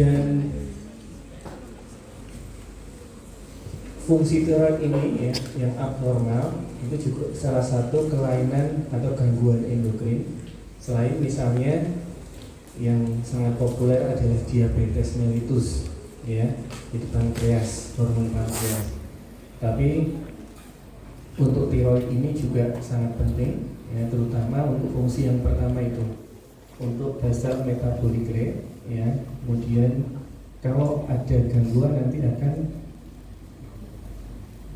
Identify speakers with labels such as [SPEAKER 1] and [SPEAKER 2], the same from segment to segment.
[SPEAKER 1] Dan fungsi tiroid ini ya, yang abnormal itu juga salah satu kelainan atau gangguan endokrin. Selain misalnya yang sangat populer adalah diabetes mellitus, ya, itu pankreas, hormon pankreas. Tapi untuk tiroid ini juga sangat penting, ya, terutama untuk fungsi yang pertama itu, untuk basal metabolic rate, ya. Kemudian kalau ada gangguan nanti akan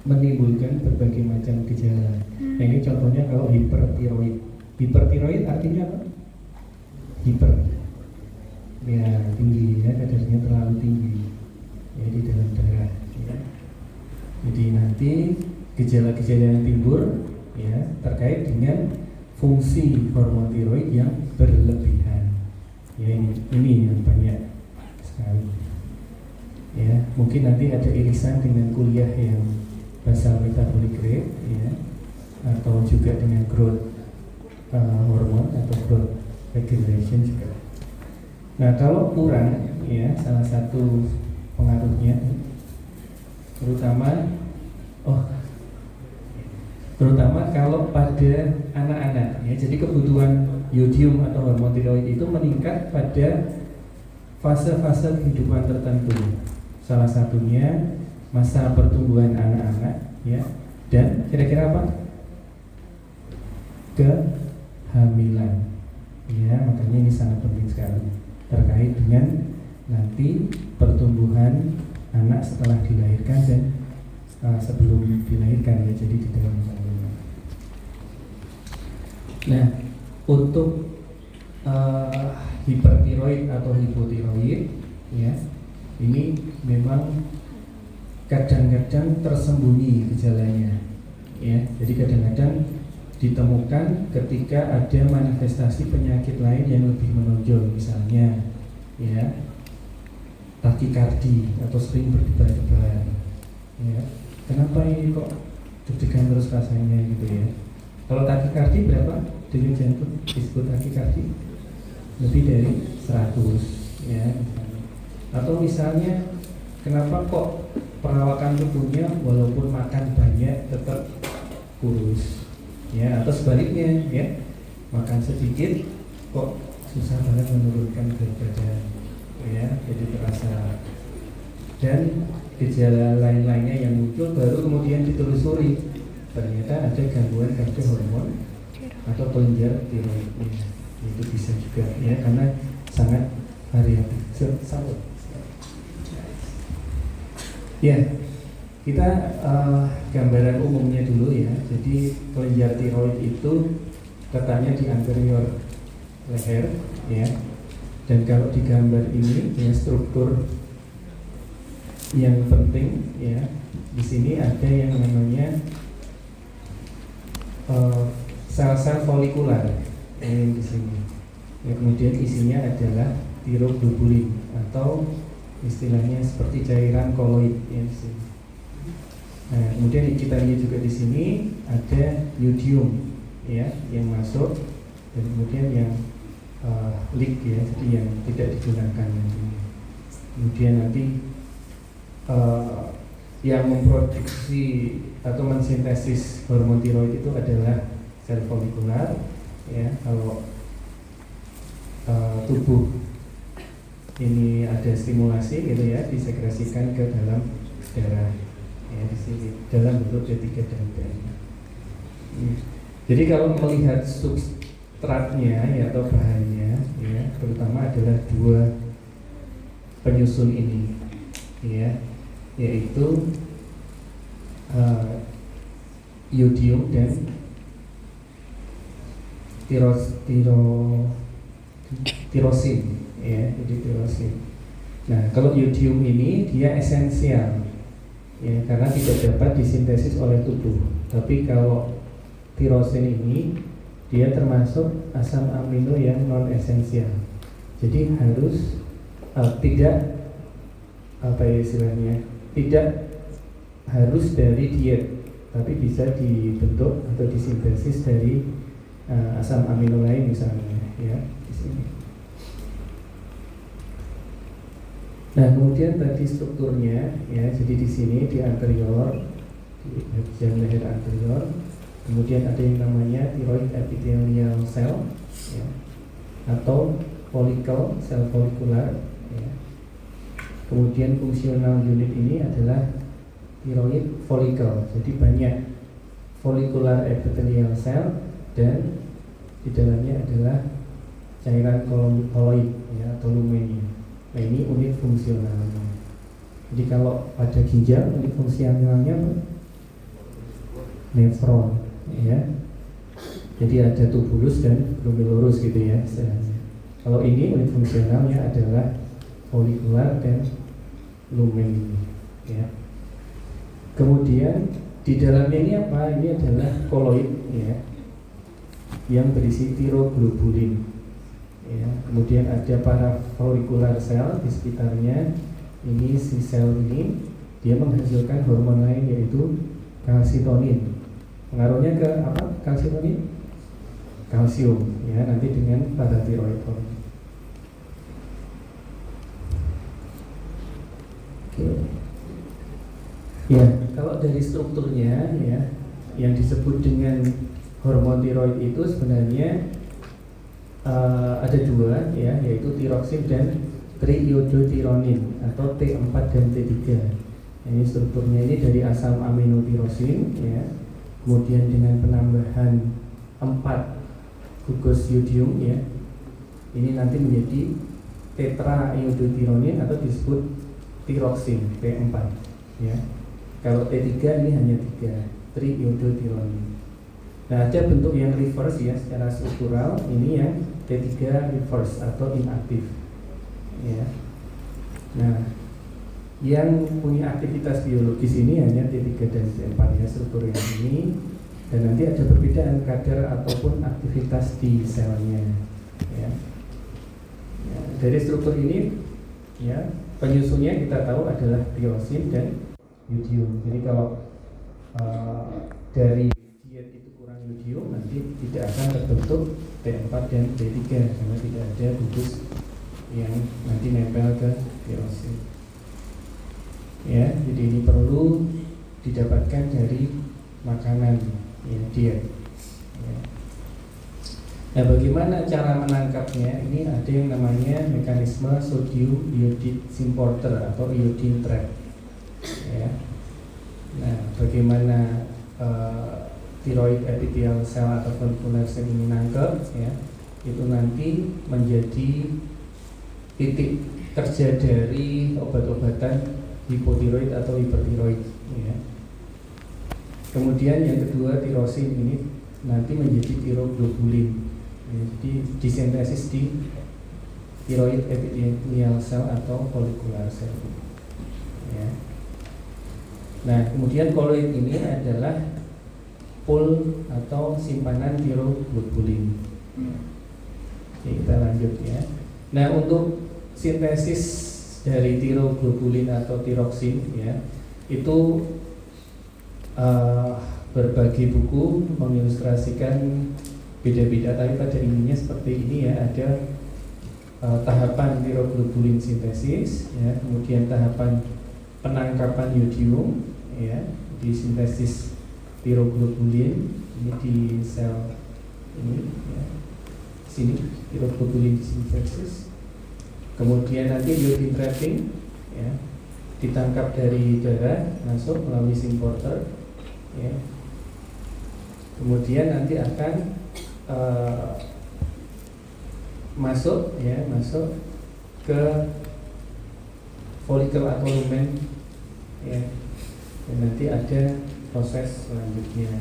[SPEAKER 1] menimbulkan berbagai macam gejala. Nah, ini contohnya kalau hipertiroid. Hipertiroid artinya apa? Hiper, ya, tinggi, ya, kadarnya terlalu tinggi, ya, di dalam darah, ya. Jadi nanti gejala-gejala yang timbul, ya, terkait dengan fungsi hormon tiroid yang berlebihan. Ya, ini yang banyak sekali. Ya, mungkin nanti ada irisan dengan kuliah yang basal metabolic rate, ya, atau juga dengan growth hormon atau growth regulation juga. Nah, kalau kurang, ya, salah satu pengaruhnya terutama kalau pada anak-anak, ya. Jadi kebutuhan yodium atau hormon tiroid itu meningkat pada fase-fase kehidupan tertentu. Salah satunya masa pertumbuhan anak-anak, ya, dan kira-kira apa? Kehamilan, ya. Makanya ini sangat penting sekali terkait dengan nanti pertumbuhan anak setelah dilahirkan dan sebelum dilahirkan, ya, jadi di dalam kandungan. Nah, untuk hipertiroid atau hipotiroid, ya, ini memang kadang-kadang tersembunyi gejalanya, ya. Jadi kadang-kadang ditemukan ketika ada manifestasi penyakit lain yang lebih menonjol, misalnya, ya, takikardi atau sering berdebar-debar, ya. Kenapa ini kok deg-degan terus rasanya, gitu, ya. Kalau takikardi berapa denyut jantung disebut takikardi? Lebih dari 100, ya. Atau misalnya kenapa kok perawakan tubuhnya walaupun makan banyak tetap kurus, ya, atau sebaliknya, ya, makan sedikit kok susah banget menurunkan berat badan, ya, jadi terasa. Dan gejala lain-lainnya yang muncul baru kemudian ditelusuri, ternyata ada gangguan pada hormon atau kelenjar tiroidnya. Itu bisa juga, ya, karena sangat variatif. Ya, kita gambaran umumnya dulu, ya. Jadi kelenjar tiroid itu letaknya di anterior leher, ya. Dan kalau di gambar ini, ya, struktur yang penting, ya, di sini ada yang namanya sel-sel folikular, ini di sini. Ya, kemudian isinya adalah tiroglobulin atau istilahnya seperti cairan koloid, ya, di sini. Nah, kemudian kita lihat juga di sini ada yodium, ya, yang masuk, dan kemudian yang leak, ya, jadi yang tidak digunakan nantinya. Kemudian nanti yang memproduksi atau mensintesis hormon tiroid itu adalah sel folikular, ya. Kalau tubuh ini ada stimulasi, gitu, ya, disekresikan ke dalam darah, ya, di sini dalam bentuk D3 dan D5. Jadi kalau melihat substratnya, ya, atau bahannya, ya, terutama adalah dua penyusun ini, ya, yaitu yodium dan tirosin, ya, jadi tirosin. Nah, kalau yodium ini dia esensial, ya, karena tidak dapat disintesis oleh tubuh. Tapi kalau tirosin ini dia termasuk asam amino yang non esensial. Jadi harus tidak, apa ya istilahnya, tidak harus dari diet, tapi bisa dibentuk atau disintesis dari asam amino lain misalnya, ya, di sini. Nah, kemudian tadi strukturnya ya, jadi di sini di anterior, di bagian leher anterior, kemudian ada yang namanya thyroid epithelial cell ya, atau follicle, sel folikular ya. Kemudian fungsional unit ini adalah thyroid follicle. Jadi banyak follicular epithelial cell dan di dalamnya adalah cairan koloid ya, atau lumennya. Nah, ini unit fungsionalnya. Jadi kalau pada ginjal unit fungsionalnya nefron ya. Jadi ada tubulus dan glomerulus gitu ya istilahnya. Kalau ini unit fungsionalnya adalah folikular dan lumen ya. Kemudian di dalamnya ini apa? Ini adalah koloid ya, yang berisi tiroglobulin. Ya, kemudian ada parafolikular sel di sekitarnya. Ini si sel ini dia menghasilkan hormon lain yaitu kalsitonin. Pengaruhnya ke apa? Kalsitonin? Kalsium ya, nanti dengan paratiroid hormon. Oke. Ya, kalau dari strukturnya ya, yang disebut dengan hormon tiroid itu sebenarnya ada dua ya, yaitu tiroksin dan triiodothyronin atau T4 dan T3. Ini strukturnya ini dari asam amino tirosin ya, kemudian dengan penambahan 4 gugus yodium ya, ini nanti menjadi tetraiodothyronin atau disebut tiroksin T4 ya. Kalau T3 ini hanya 3 triiodothyronin. Nah, ada bentuk yang reverse ya secara struktural, ini yang T3 reverse atau inaktif ya. Nah, yang punya aktivitas biologis ini hanya T3 dan T4 ya, struktur yang ini. Dan nanti ada perbedaan kadar ataupun aktivitas di selnya ya. Ya, dari struktur ini ya, penyusunnya kita tahu adalah tyrosine dan yodium. Jadi kalau dari diet itu kurang yodium, nanti tidak akan terbentuk T4 dan T3 karena tidak ada gugus yang nanti nempel ke tyrosine. Ya, jadi ini perlu didapatkan dari makanan ya, diet. Ya. Nah, bagaimana cara menangkapnya? Ini ada yang namanya mekanisme sodium iodide symporter atau iodine trap. Ya. Nah, bagaimana thyroid epithelial cell atau follicular cell ini nangkep ya, itu nanti menjadi titik kerja dari obat-obatan hipotiroid atau hipertiroid ya. Kemudian yang kedua, tirosin ini nanti menjadi tiroglobulin ya, jadi disintesis di thyroid epithelial cell atau follicular cell ya. Nah, kemudian koloid ini adalah pool atau simpanan tiroglobulin. Oke, kita lanjut ya. Nah, untuk sintesis dari tiroglobulin atau tiroksin ya, itu berbagai buku mengilustrasikan beda-beda, tapi pada intinya seperti ini ya. Ada tahapan tiroglobulin sintesis ya, kemudian tahapan penangkapan yodium ya, di sintesis tiroglobulin ini di sel ini ya, sini tiroglobulin sintesis. Kemudian nanti iodine trapping ya, ditangkap dari darah masuk melalui symporter ya. Kemudian nanti akan masuk ke folikel atau lumen ya. Dan nanti ada proses selanjutnya.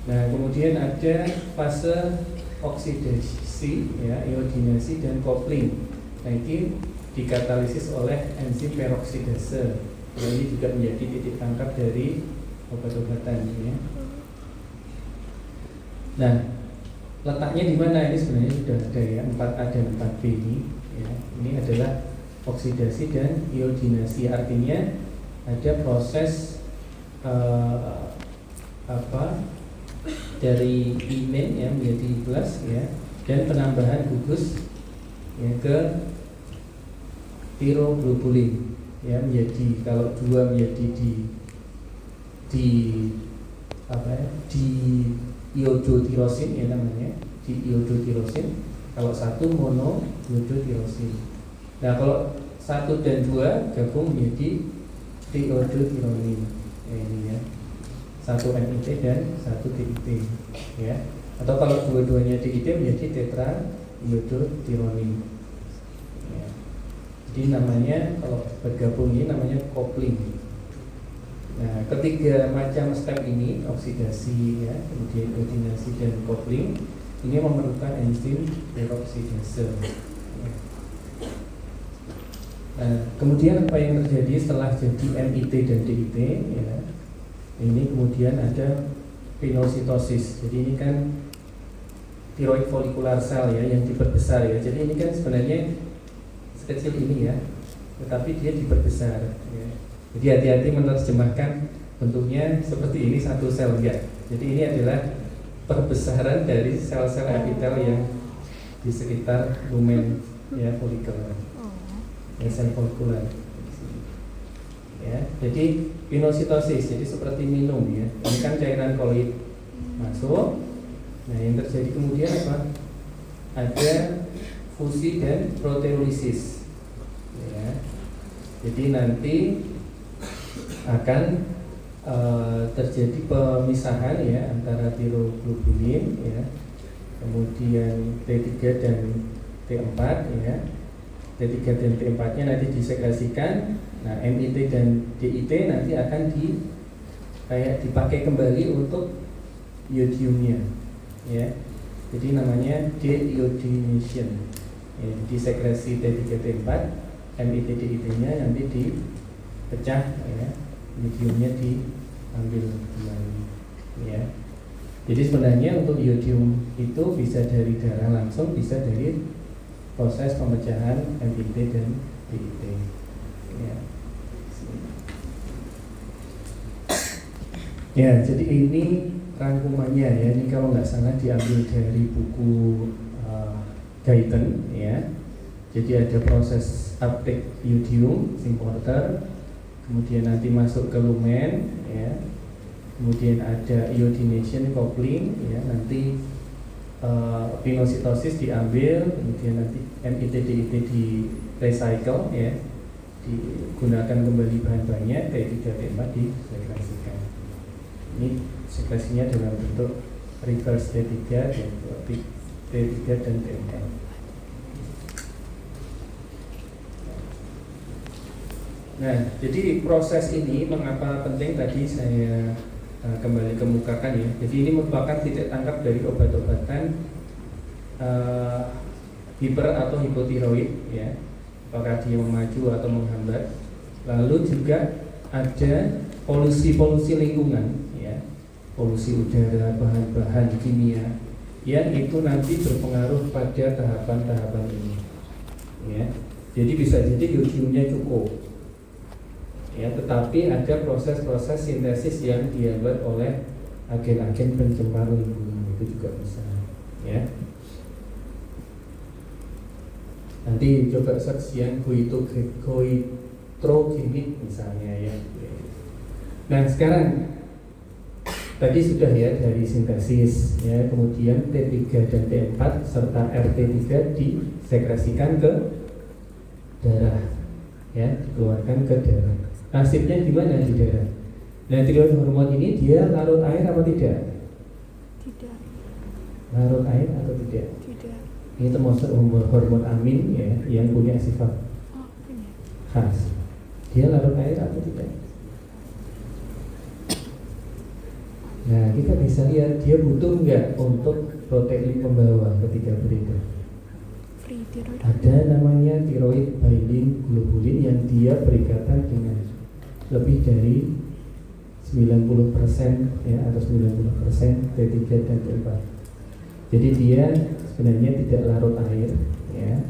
[SPEAKER 1] Nah, kemudian ada fase oksidasi ya, iodinasi dan coupling. Nah, ini dikatalisis oleh enzim peroksidase. Nah, ini juga menjadi titik tangkap dari obat-obatan ya. Nah, letaknya di mana? Ini sebenarnya sudah ada ya, 4A dan 4B ini ya. Ini adalah oksidasi dan iodinasi, artinya ada proses dari imin ya menjadi plus ya, dan penambahan gugus ya ke tiroglobulin ya, menjadi kalau dua menjadi di apa ya, di iodotirosin ya namanya, di iodotirosin. Kalau satu monoiodotirosin. Nah kalau satu dan dua gabung menjadi triiodotironin ya, ini ya, satu NIT dan satu DIT ya. Atau kalau dua-duanya DIT menjadi tetraiodotironin ya. Jadi namanya kalau bergabung ini namanya coupling. Nah, ketiga macam step ini, oksidasi ya, kemudian utinasi dan coupling, ini memerlukan enzim peroksidase. Nah, kemudian apa yang terjadi setelah jadi MIT dan DIT ya? Ini kemudian ada pinositosis. Jadi ini kan tiroid follicular cell ya yang diperbesar ya. Jadi ini kan sebenarnya sekecil ini ya, tetapi dia diperbesar ya. Jadi hati-hati menerjemahkan bentuknya seperti ini satu sel enggak. Jadi ini adalah perbesaran dari sel-sel epitel yang di sekitar lumen ya, folikel ya, sel folikuler ya. Jadi pinositosis, jadi seperti minum ya. Ini kan cairan koloid masuk. Nah yang terjadi kemudian apa? Ada fusi dan proteolisis ya. Jadi nanti akan terjadi pemisahan ya antara tiroglobulin ya, kemudian T3 dan T4 ya. T3 dan T4 nya nanti disekresikan. Nah MIT dan DIT nanti akan dipakai kembali untuk iodiumnya ya. Jadi namanya deiodination ya. Jadi sekresi T3 T4, MIT DIT nya nanti dipecah ya, iodiumnya diambil kembali ya. Jadi sebenarnya untuk iodium itu bisa dari darah langsung, bisa dari proses pemecahan MIT dan DIT ya. Ya, jadi ini rangkumannya ya. Ini kalau nggak salah diambil dari buku Guyton ya. Jadi ada proses uptake iodium importer, kemudian nanti masuk ke lumen ya. Kemudian ada iodination coupling ya, nanti pinositosis diambil, kemudian nanti MIT DIT di recycle ya, digunakan kembali bahan-bahannya, T3 T4 disekresikan. Ini sekresinya dalam bentuk reverse T3 dan T3 dan T4. Nah, jadi proses ini mengapa penting tadi saya kembali kemukakan ya. Jadi ini merupakan titik tangkap dari obat-obatan hiper atau hipotiroid ya, apakah dia memacu atau menghambat. Lalu juga ada polusi lingkungan ya, polusi udara, bahan-bahan kimia yang itu nanti berpengaruh pada tahapan-tahapan ini ya. Jadi bisa jadi iodiumnya cukup ya, tetapi ada proses-proses sintesis yang dihambat oleh agen-agen pencemar lingkungan, itu juga bisa ya. Nanti coba search yang goitrogenik misalnya ya. Nah sekarang tadi sudah ya dari sintesis ya, kemudian T3 dan T4 serta RT3 disekresikan ke darah ya, dikeluarkan ke darah. Nasibnya gimana di darah? Nah tiroid hormon ini dia larut air apa tidak?
[SPEAKER 2] Tidak.
[SPEAKER 1] Larut air atau tidak?
[SPEAKER 2] Tidak.
[SPEAKER 1] Ini termasuk hormon amin ya, yang punya sifat khas. Dia larut air atau tidak? Nah kita bisa lihat dia butuh enggak untuk protein pembawa ketika beredar. Ada namanya thyroid binding globulin yang dia berikatan dengan lebih dari 90% ya, atau 90% T3 dan T4. Jadi dia sebenarnya tidak larut air ya,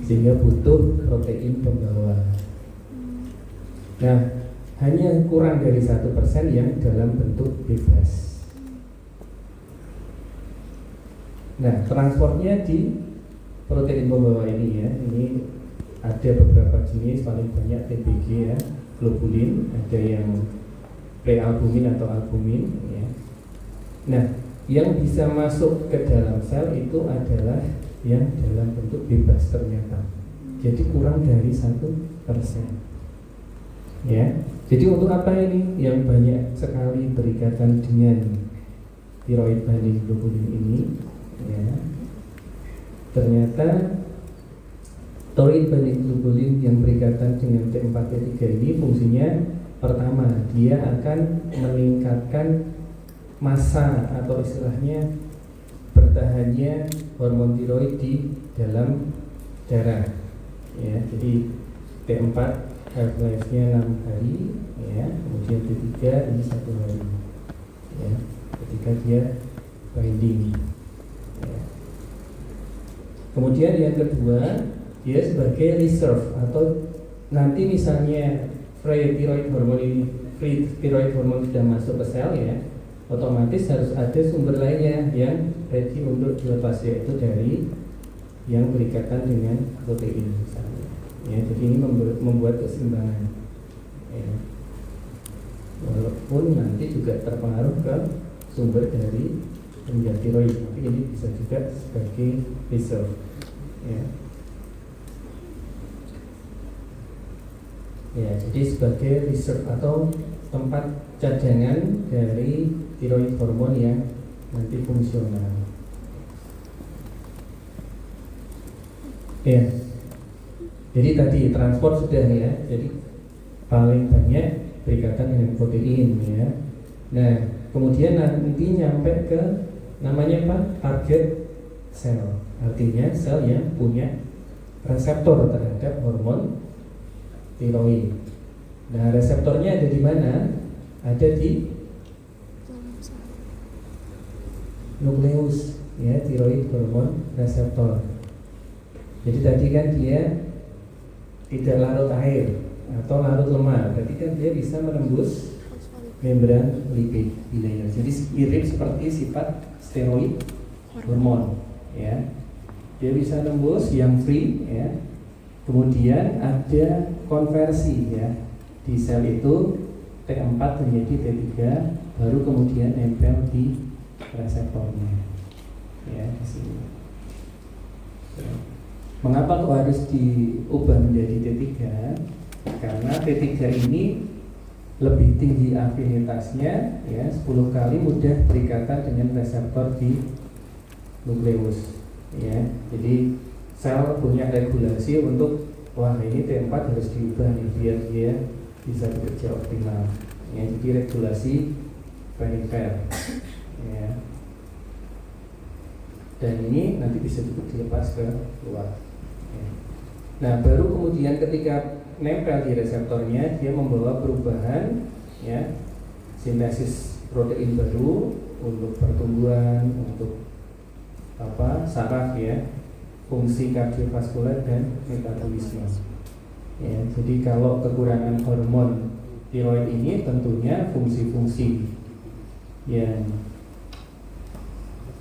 [SPEAKER 1] sehingga butuh protein pembawa. Nah, hanya kurang dari 1% yang dalam bentuk bebas. Nah, transportnya di protein pembawa ini ya, ini ada beberapa jenis, paling banyak TBG ya, globulin, ada yang prealbumin atau albumin ya. Nah, yang bisa masuk ke dalam sel itu adalah yang dalam bentuk bebas ternyata. Jadi kurang dari 1%. Ya. Jadi untuk apa ini? Yang banyak sekali berikatan dengan tiroid banding globulin ini ya. Ternyata tiroid banding globulin yang berikatan dengan T4T3 ini fungsinya pertama, dia akan meningkatkan massa atau istilahnya bertahannya hormon tiroid di dalam darah ya. Jadi T4 half-life-nya 6 hari ya, kemudian T3 ini 1 hari ya, ketika dia binding ya. Kemudian yang kedua, dia sebagai reserve atau nanti misalnya free thyroid hormone sudah masuk ke sel ya, otomatis harus ada sumber lainnya yang ready untuk dilepas, yaitu dari yang berikatan dengan protein misalnya ya. Jadi ini membuat keseimbangan ya. Walaupun nanti juga terpengaruh ke sumber dari penjaga tiroid, tapi ini bisa juga sebagai reserve ya. Ya, jadi sebagai reserve atau tempat cadangan dari tiroid hormon yang nanti fungsional. Ya, jadi tadi transport sudah ya. Jadi paling banyak berikatan dengan protein ya. Nah, kemudian nanti nyampe ke namanya apa? Target sel. Artinya sel yang punya reseptor terhadap hormon tiroid. Nah, reseptornya ada di mana? Ada di nukleus ya, tiroid hormon reseptor. Jadi tadi kan dia tidak larut air atau larut lemak, berarti kan dia bisa menembus membran lipid bilayer. Jadi mirip seperti sifat steroid hormon ya. Dia bisa nembus yang free ya. Kemudian ada konversi ya, di sel itu T4 menjadi T3, baru kemudian nempel di reseptornya ya, di sini. Ya. Mengapa kok harus diubah menjadi T3? Karena T3 ini lebih tinggi afinitasnya ya, 10 kali mudah berikatan dengan reseptor di nukleus ya. Jadi sel punya regulasi untuk wah ini T4 harus diubah nih biar dia bisa bekerja optimal ya. Jadi regulasi perifer ya. Dan ini nanti bisa juga dilepas ke luar ya. Nah, baru kemudian ketika nempel di reseptornya, dia membawa perubahan ya, sintesis protein baru untuk pertumbuhan, untuk saraf ya, fungsi kardiovaskuler dan metabolisme ya. Jadi kalau kekurangan hormon tiroid ini, tentunya fungsi-fungsi yang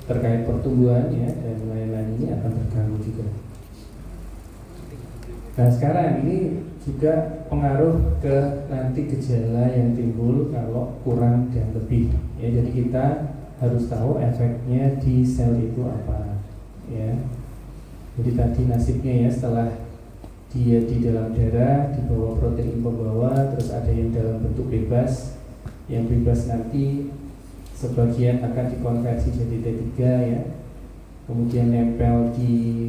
[SPEAKER 1] terkait pertumbuhan ya dan lain-lain ini akan terganggu juga. Nah, sekarang ini juga pengaruh ke nanti gejala yang timbul kalau kurang dan lebih ya. Jadi kita harus tahu efeknya di sel itu apa ya. Jadi tadi nasibnya ya, setelah dia di dalam darah dibawa protein pembawa, terus ada yang dalam bentuk bebas. Yang bebas nanti sebagian akan dikonversi jadi T3 ya, kemudian nempel di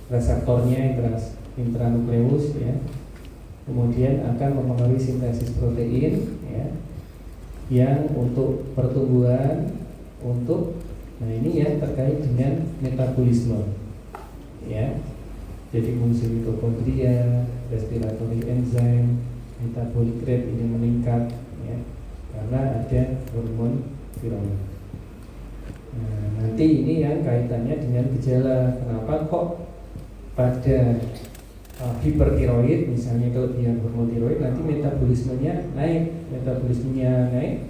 [SPEAKER 1] reseptornya intranukleus ya, kemudian akan mempengaruhi sintesis protein ya, yang untuk pertumbuhan, untuk nah ini ya terkait dengan metabolisme ya. Jadi fungsi mitokondria, respiratory enzyme, metabolic rate ini meningkat ya, karena ada hormon tiroid. Nah, nanti ini yang kaitannya dengan gejala. Kenapa kok pada hipertiroid misalnya kelebihan hormon tiroid nanti metabolismenya naik,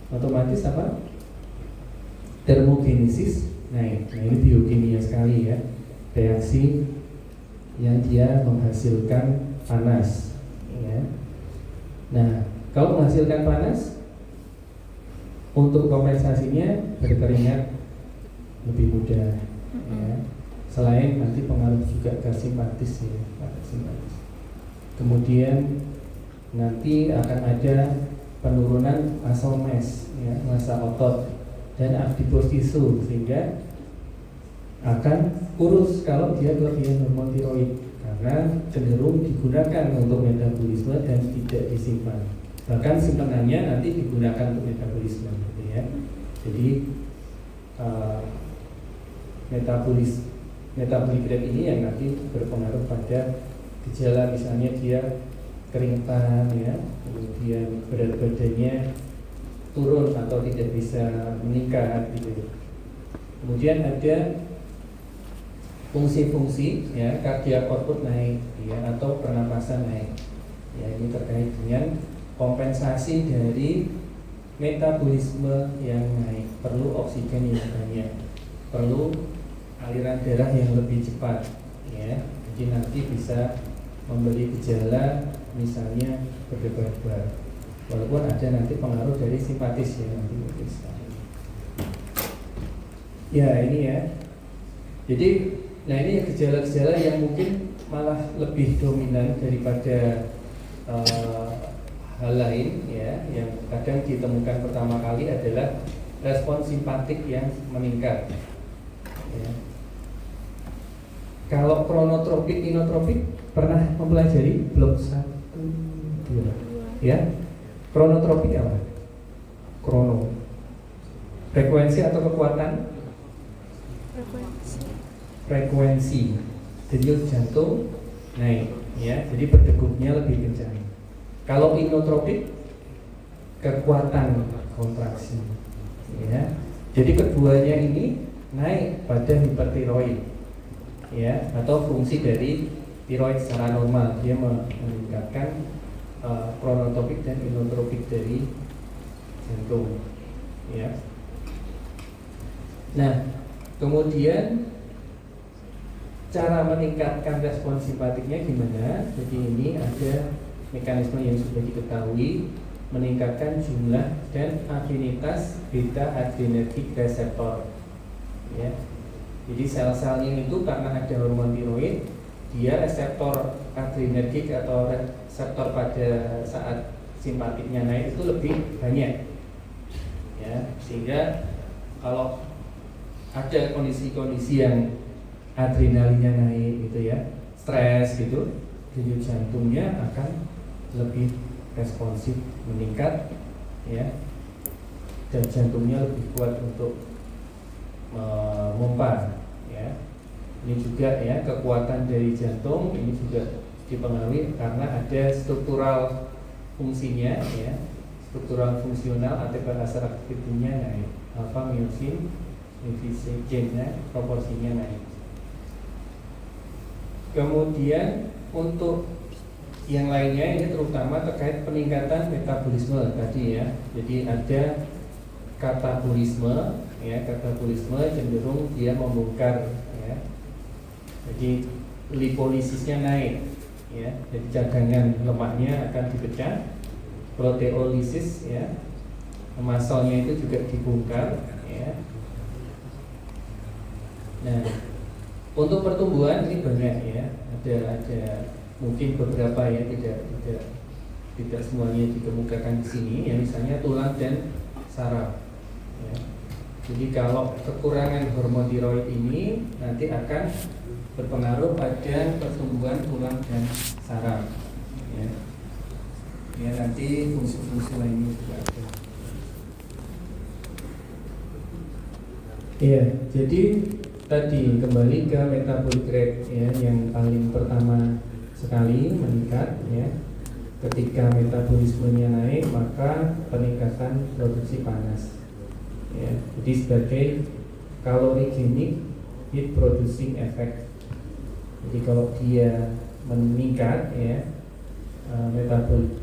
[SPEAKER 1] otomatis apa? Termogenesis naik. Nah, ini biokimia sekali ya, reaksi yang dia menghasilkan panas, ya. Nah, kalau menghasilkan panas, untuk kompensasinya berkeringat lebih mudah, ya. Selain nanti pengaruh juga ke simpatis, ya, simpatis. Kemudian nanti akan ada penurunan muscle mass, ya, massa otot dan adipositas, sehingga akan kurus kalau dia kelebihan hormon tiroid, karena cenderung digunakan untuk metabolisme dan tidak disimpan. Bahkan simpanannya nanti digunakan untuk metabolisme, gitu ya. Jadi metabolic rate ini yang nanti berpengaruh pada gejala, misalnya dia keringetan, ya, kemudian berat badannya turun atau tidak bisa meningkat, gitu. Kemudian ada fungsi-fungsi, ya, kardiak output naik, ya, atau pernapasan naik, ya. Ini terkait dengan kompensasi dari metabolisme yang naik, perlu oksigen yang banyak, perlu aliran darah yang lebih cepat, ya. Jadi nanti bisa memberi gejala misalnya berdebar-debar, walaupun ada nanti pengaruh dari simpatis, ya, nanti mungkin sekali. Ya, ini ya. Jadi nah ini gejala-gejala yang mungkin malah lebih dominan daripada hal lain, ya, yang kadang ditemukan pertama kali adalah respon simpatik yang meningkat, ya. Kalau kronotropik, inotropik pernah mempelajari blok 1, 2, ya. Kronotropik apa? Krono, frekuensi atau kekuatan? Frekuensi denyut jantung naik, ya, jadi berdegupnya lebih kencang. Kalau inotropik, kekuatan kontraksi, ya. Jadi keduanya ini naik pada hipertiroid, ya, atau fungsi dari tiroid secara normal, dia meningkatkan kronotropik dan inotropik dari jantung, ya. Nah, kemudian cara meningkatkan respon simpatiknya gimana? Jadi ini ada mekanisme yang sudah diketahui, meningkatkan jumlah dan afinitas beta adrenergic reseptor, ya. Jadi sel-selnya itu karena ada hormon tiroid, dia reseptor adrenergik atau reseptor pada saat simpatiknya naik itu lebih banyak, ya. Sehingga kalau ada kondisi-kondisi yang adrenalinnya naik, gitu ya, stres gitu, denyut jantungnya akan lebih responsif, meningkat, ya, dan jantungnya lebih kuat untuk memompa, ya. Ini juga, ya, kekuatan dari jantung ini juga dipengaruhi karena ada struktural fungsinya, ya, struktural fungsional ATP aktifnya naik, alfa myosin gennya proporsinya naik. Kemudian untuk yang lainnya ini terutama terkait peningkatan metabolisme tadi, ya. Jadi ada katabolisme, ya, katabolisme cenderung dia membongkar, ya. Jadi lipolisisnya naik, ya. Jadi cadangan lemaknya akan dipecah, proteolisis, ya, masalnya itu juga dibongkar, ya. Nah, untuk pertumbuhan ini banyak, ya, ada mungkin beberapa, ya, tidak semuanya dikemukakan di sini, ya, misalnya tulang dan saraf, ya. Jadi kalau kekurangan hormon tiroid ini nanti akan berpengaruh pada pertumbuhan tulang dan saraf, ya. Ya, nanti fungsi-fungsi lainnya juga ada. Iya, jadi tadi kembali ke metabolic rate, ya, yang paling pertama sekali meningkat, ya. Ketika metabolismenya naik, maka peningkatan produksi panas, ya. Jadi sebagai kalorigenik heat producing effect. Jadi kalau dia meningkat, ya, metabolic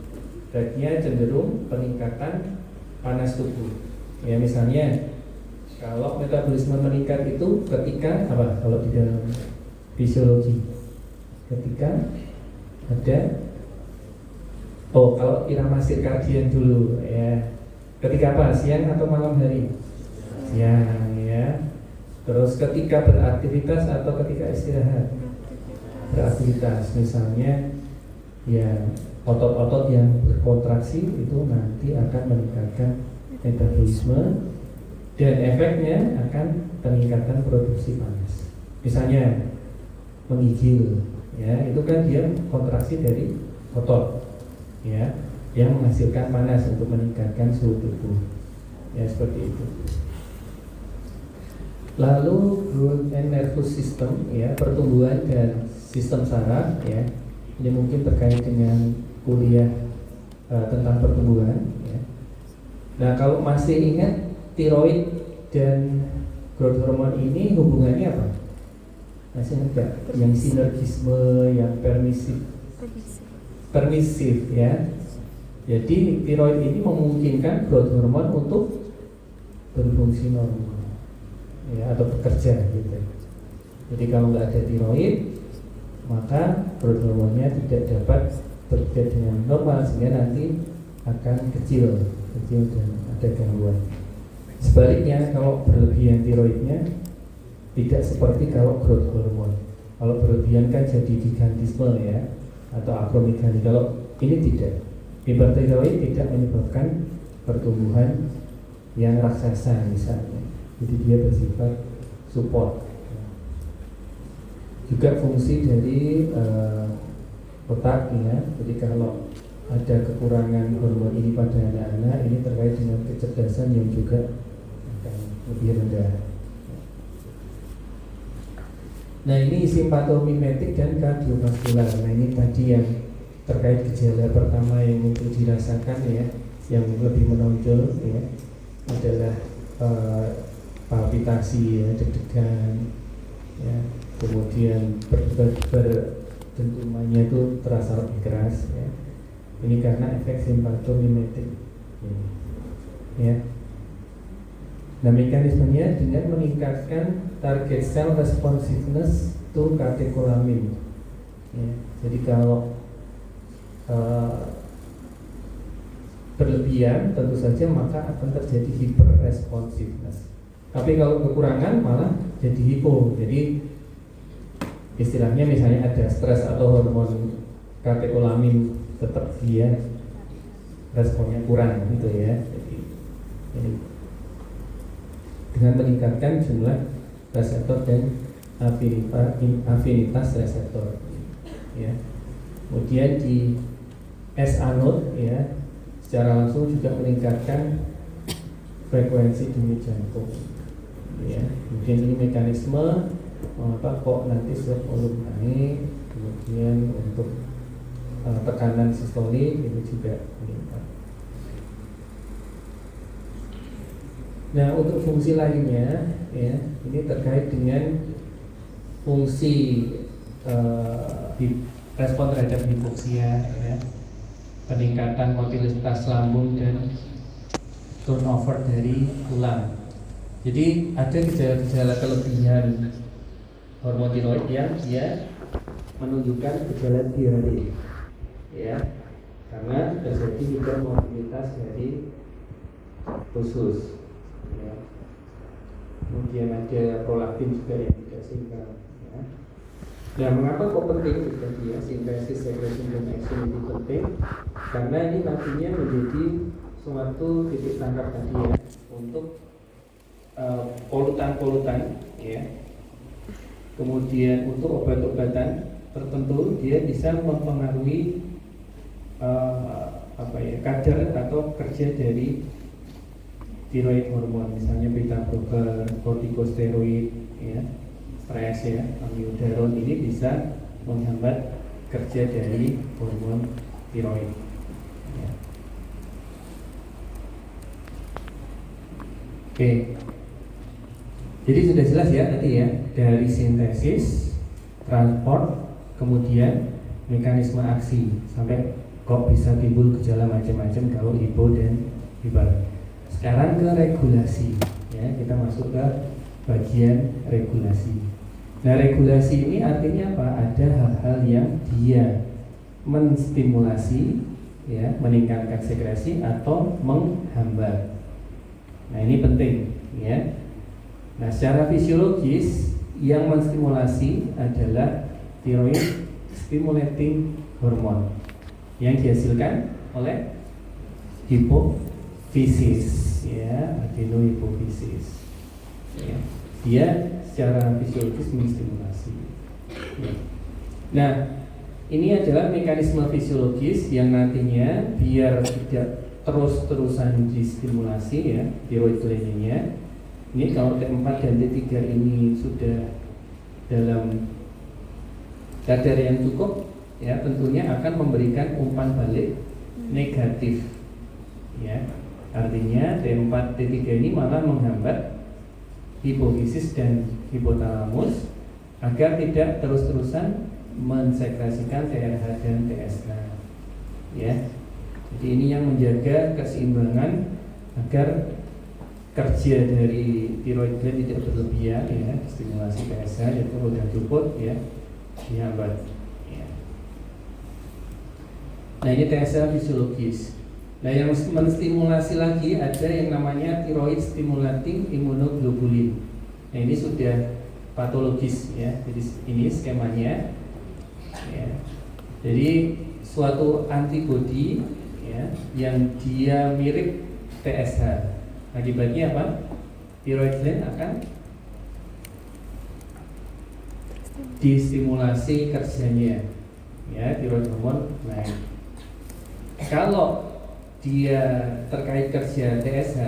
[SPEAKER 1] rate-nya cenderung peningkatan panas tubuh. Ya, misalnya kalau metabolisme meningkat itu ketika apa? Kalau di dalam fisiologi ketika ada kalau irama sirkadian dulu ya. Ketika apa? Siang atau malam hari? Siang ya. Terus ketika beraktivitas atau ketika istirahat? Beraktivitas. Misalnya ya otot-otot yang berkontraksi itu nanti akan meningkatkan metabolisme dan efeknya akan peningkatan produksi panas. Misalnya menggigil ya, itu kan dia kontraksi dari otot ya, yang menghasilkan panas untuk meningkatkan suhu tubuh ya, seperti itu. Lalu growth and nervous system ya, pertumbuhan dan sistem saraf ya, ini mungkin terkait dengan kuliah tentang pertumbuhan ya. Nah kalau masih ingat tiroid dan growth hormone ini hubungannya apa? Masih ingat gak? Yang sinergisme, yang permisif ya. Jadi tiroid ini memungkinkan growth hormone untuk berfungsi normal ya, atau bekerja gitu. Jadi kalau nggak ada tiroid, maka growth hormonnya tidak dapat bekerja dengan normal sehingga nanti akan kecil dan ada gangguan. Sebaliknya kalau berlebihan tiroidnya tidak seperti kalau growth hormone. Kalau berlebihan kan jadi gigantisme ya, atau akromegali. Kalau ini tidak, hipertiroid tidak menyebabkan pertumbuhan yang raksasa misalnya. Jadi dia bersifat support. Juga fungsi dari otak ya. Jadi kalau ada kekurangan hormon ini pada anak-anak, ini terkait dengan kecerdasan yang juga akan lebih rendah. Nah ini simpatomimetik dan kardiovaskular. Nah ini tadi yang terkait gejala pertama yang mungkin dirasakan ya, yang lebih menonjol ya, adalah palpitasi ya, deg-degan ya, kemudian berdentumannya itu terasa lebih keras ya. Ini karena efek simpatomimetik ya. Nah mekanismenya dengan meningkatkan target cell responsiveness to katecholamin ya. Jadi kalau berlebihan tentu saja maka akan terjadi hyperresponsiveness. Tapi kalau kekurangan malah jadi hipo. Jadi istilahnya misalnya ada stres atau hormon katecholamin, tetap dia responnya kurang gitu ya. Jadi dengan meningkatkan jumlah reseptor dan afinitas reseptor ya. Kemudian di S-anode ya, secara langsung juga meningkatkan frekuensi denyut jantung ya. Kemudian ini mekanisme mengapa kok nanti setiap volume naik, kemudian untuk tekanan sistolik itu juga meningkat. Nah untuk fungsi lainnya ya, ini terkait dengan fungsi respon terhadap hipoksia ya, peningkatan motilitas lambung dan turnover dari tulang. Jadi ada gejala-gejala kelebihan hormon tiroid yang dia menunjukkan gejala diare ya, karena terjadi hipermotilitas dari usus ya. Kemudian ada prolaktin juga yang tidak seimbang ya. Nah mengapa kok penting tadi ya, sintesis secretion dan action itu penting? Karena ini nantinya menjadi suatu titik tangkap tadi ya, untuk polutan-polutan ya. Kemudian untuk obat-obatan tertentu dia bisa mempengaruhi kadar atau kerja dari tiroid hormon, misalnya beta blocker, kortikosteroid ya, stres ya, amiodaron ini bisa menghambat kerja dari hormon tiroid ya. Oke. Jadi sudah jelas ya tadi ya, dari sintesis, transport, kemudian mekanisme aksi, sampai kok bisa timbul gejala macam-macam kalau hipo dan hiper. Sekarang ke regulasi ya, kita masuk ke bagian regulasi. Nah regulasi ini artinya apa? Ada hal-hal yang dia menstimulasi, ya, meningkatkan sekresi atau menghambat. Nah ini penting, ya. Nah secara fisiologis yang menstimulasi adalah thyroid stimulating hormone yang dihasilkan oleh hipofisis, ya, adenohipofisis. Ya. Dia secara fisiologis menstimulasi. Ya. Nah, ini adalah mekanisme fisiologis yang nantinya biar tidak terus-terusan distimulasi, ya, thyroid glandnya. Ini kalau T4 dan T3 ini sudah dalam kadar yang cukup, ya, tentunya akan memberikan umpan balik negatif, ya. Artinya T4 T3 ini malah menghambat hipofisis dan hipotalamus agar tidak terus-terusan mensekresikan TRH dan TSH, ya. Jadi ini yang menjaga keseimbangan agar kerja dari thyroid gland tidak berlebihan, ya, stimulasi TSH itu sudah cukup, ya, dihambat, ya. Nah ini TSH fisiologis. Nah yang menstimulasi lagi ada yang namanya thyroid stimulating immunoglobulin. Nah ini sudah patologis, ya. Jadi ini skemanya, ya. Jadi suatu antibodi, ya, yang dia mirip TSH. Akibatnya apa? Thyroid gland akan distimulasi kerjanya, ya, thyroid hormone naik. Kalau dia terkait kerja TSH,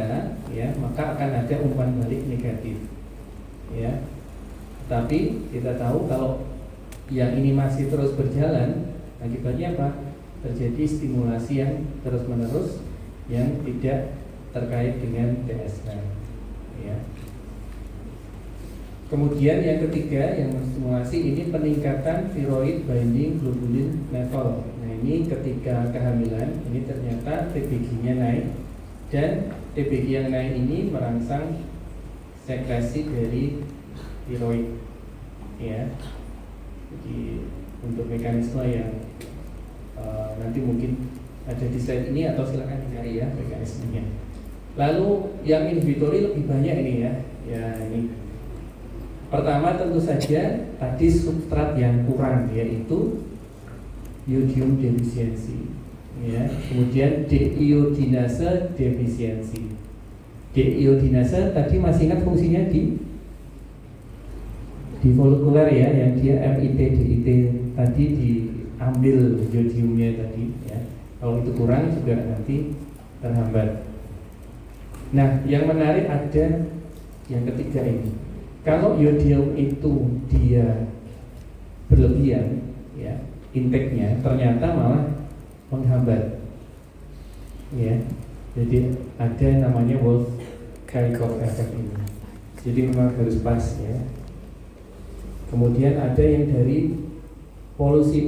[SPEAKER 1] ya, maka akan ada umpan balik negatif, ya. Tapi kita tahu kalau yang ini masih terus berjalan, akibatnya apa? Terjadi stimulasi yang terus-menerus yang tidak terkait dengan TSH, ya. Kemudian yang ketiga yang menstimulasi ini peningkatan thyroid binding globulin level. Nah ini ketika kehamilan ini ternyata TBG-nya naik, dan TBG yang naik ini merangsang sekresi dari thyroid, ya. Jadi untuk mekanisme yang nanti mungkin ada di slide ini atau silakan dicari, ya, mekanismenya. Lalu yang inhibitori lebih banyak ini, ya. Ya ini. Pertama tentu saja tadi substrat yang kurang, yaitu iodium defisiensi, ya. Kemudian deiodinase defisiensi. Deiodinase tadi masih ingat fungsinya di folikuler, ya, yang dia MIT DIT tadi diambil iodiumnya tadi, ya. Kalau itu kurang juga nanti terhambat. Nah, yang menarik ada yang ketiga ini. Kalau iodium itu dia berlebihan, ya, intake-nya ternyata malah menghambat, ya. Jadi ada yang namanya Wolff-Chaikoff effect ini. Jadi memang harus pas, ya. Kemudian ada yang dari polusi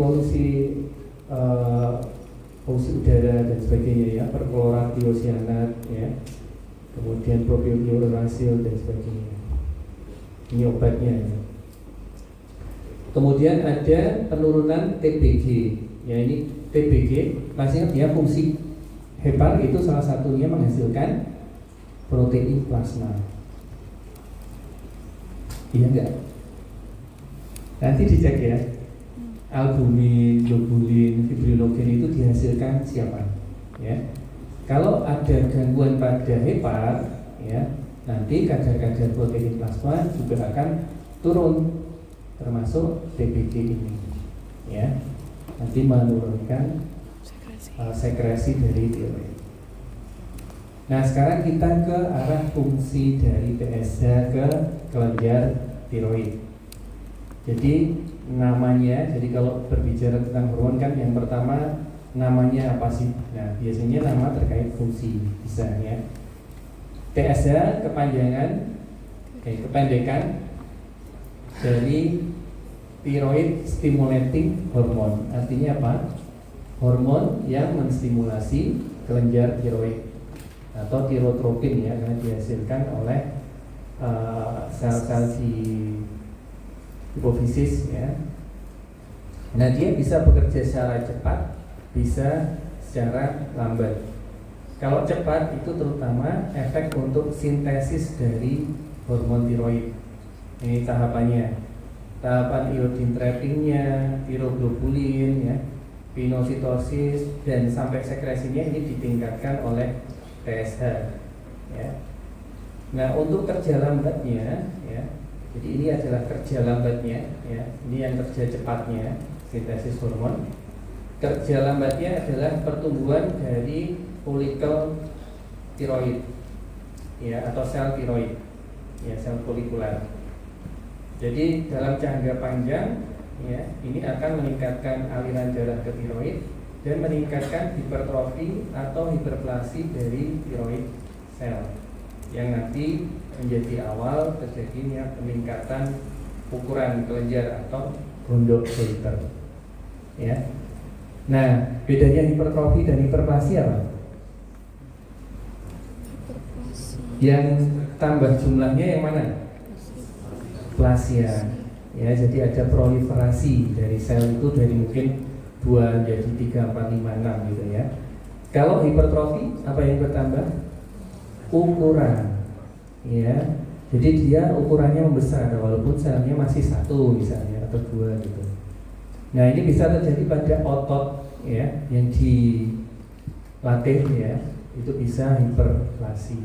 [SPEAKER 1] udara dan sebagainya, ya, perklorathiocyanat, ya. Kemudian propionurasil dan sebagainya. Ini obatnya, ya. Kemudian ada penurunan TBG, ya. Ini TBG, masih ingat, ya, fungsi hepar itu salah satunya menghasilkan protein plasma. Iya enggak? Nanti dicek, ya. Albumin, globulin, fibrinogen itu dihasilkan siapa? Ya. Kalau ada gangguan pada hepar, ya, nanti kadar-kadar protein plasma juga akan turun, termasuk TBG ini, ya. Nanti menurunkan sekresi dari thyroid. Nah sekarang kita ke arah fungsi dari TSH ke kelenjar thyroid. Jadi namanya, jadi kalau berbicara tentang hormon kan yang pertama namanya apa sih? Nah biasanya nama terkait fungsi, misalnya TSH kependekan dari thyroid stimulating hormone. Artinya apa? Hormon yang menstimulasi kelenjar thyroid atau thyrotropin, ya, karena dihasilkan oleh sel-sel di hipofisis, ya. Nah, dia bisa bekerja secara cepat, bisa secara lambat. Kalau cepat itu terutama efek untuk sintesis dari hormon tiroid. Ini tahapannya. Tahapan iodine trappingnya, tiroglobulin, ya, pinositosis, dan sampai sekresinya ini ditingkatkan oleh TSH. Ya. Nah, untuk kerja lambatnya, ya, jadi ini adalah kerja lambatnya, ya, ini yang kerja cepatnya, sintesis hormon. Kerja lambatnya adalah pertumbuhan dari folikel tiroid, ya, atau sel tiroid, ya, sel folikular. Jadi dalam jangka panjang, ya, ini akan meningkatkan aliran darah ke tiroid dan meningkatkan hipertrofi atau hiperplasi dari tiroid sel, yang nanti menjadi awal terjadinya peningkatan ukuran kelenjar atau gondok goiter. Ya. Nah, bedanya hipertrofi dan hiperplasi apa? Yang tambah jumlahnya yang mana? Plasia. Ya, jadi ada proliferasi dari sel itu dari mungkin 2 jadi 3, 4, 5, 6 gitu ya. Kalau hipertrofi apa yang bertambah? Ukuran. Ya. Jadi dia ukurannya membesar walaupun selnya masih 1 misalnya atau 2 gitu. Nah, ini bisa terjadi pada otot, ya, yang dilatih, ya, itu bisa hiperplasi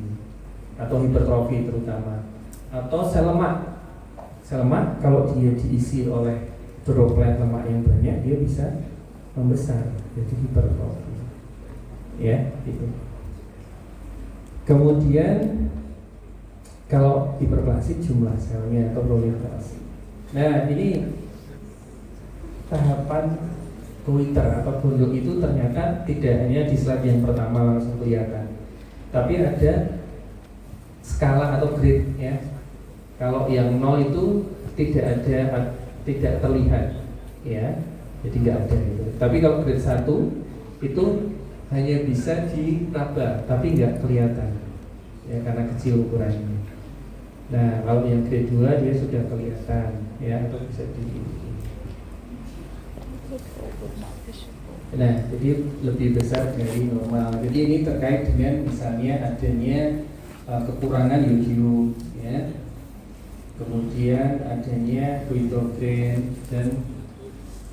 [SPEAKER 1] atau hipertrofi terutama, atau sel lemak. Sel lemak kalau dia diisi oleh droplet lemak yang banyak, dia bisa membesar, jadi hipertrofi, ya, gitu. Kemudian kalau hiperplasi jumlah selnya atau proliferasi. Nah, ini tahapan goiter atau gondok itu ternyata tidak hanya di slide yang pertama langsung kelihatan, tapi ada skala atau grade, ya. Kalau yang 0 itu tidak terlihat, ya, jadi nggak ada itu. Tapi kalau grade 1 itu hanya bisa diraba tapi nggak kelihatan, ya, karena kecil ukurannya. Nah, kalau yang grade 2 dia sudah kelihatan, ya, atau bisa di. Nah, jadi lebih besar dari normal. Jadi ini terkait dengan misalnya adanya kekurangan yodium, ya, kemudian adanya goitrogen dan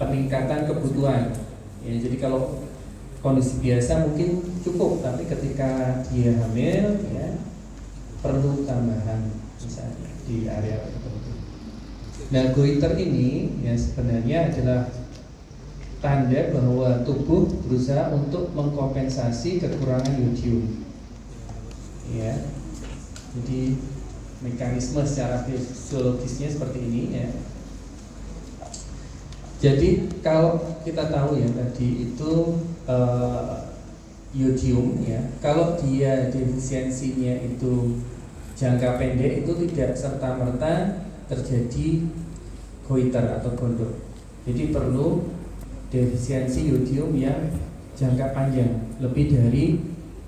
[SPEAKER 1] peningkatan kebutuhan. Ya, jadi kalau kondisi biasa mungkin cukup, tapi ketika dia hamil, ya, perlu tambahan misalnya di area tertentu. Nah, goiter ini ya sebenarnya adalah tanda bahwa tubuh berusaha untuk mengkompensasi kekurangan yodium. Ya. Jadi mekanisme secara fisiologisnya seperti ini, ya. Jadi kalau kita tahu ya tadi itu yodium, ya, kalau dia defisiensinya itu jangka pendek itu tidak serta-merta terjadi goiter atau gondok. Jadi perlu defisiensi yodium yang jangka panjang, lebih dari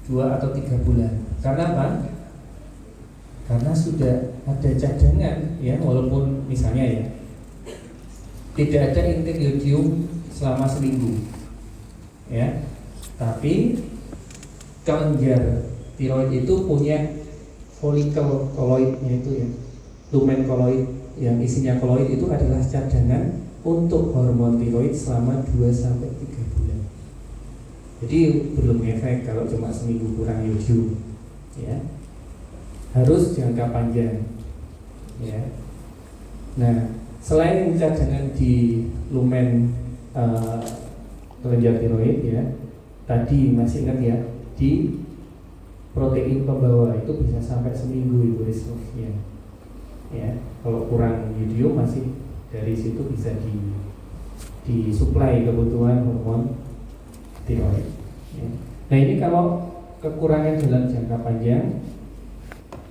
[SPEAKER 1] 2 atau 3 bulan. Karena apa? Karena sudah ada cadangan, ya, walaupun misalnya, ya, tidak ada intake yodium selama seminggu, ya, tapi kelenjar tiroid itu punya folikel koloidnya itu, ya, lumen koloid yang isinya koloid itu adalah cadangan untuk hormon tiroid selama 2-3 bulan. Jadi belum efek kalau cuma seminggu kurang yodium, ya. Harus jangka panjang, ya. Nah, selain cadangan di lumen kelenjar tiroid, ya, tadi masih ingat ya, di protein pembawa itu bisa sampai seminggu itu reserve-nya, ya. Kalau kurang yodium masih dari situ bisa disuplai kebutuhan hormon tiroid, ya. Nah, ini kalau kekurangan dalam jangka panjang,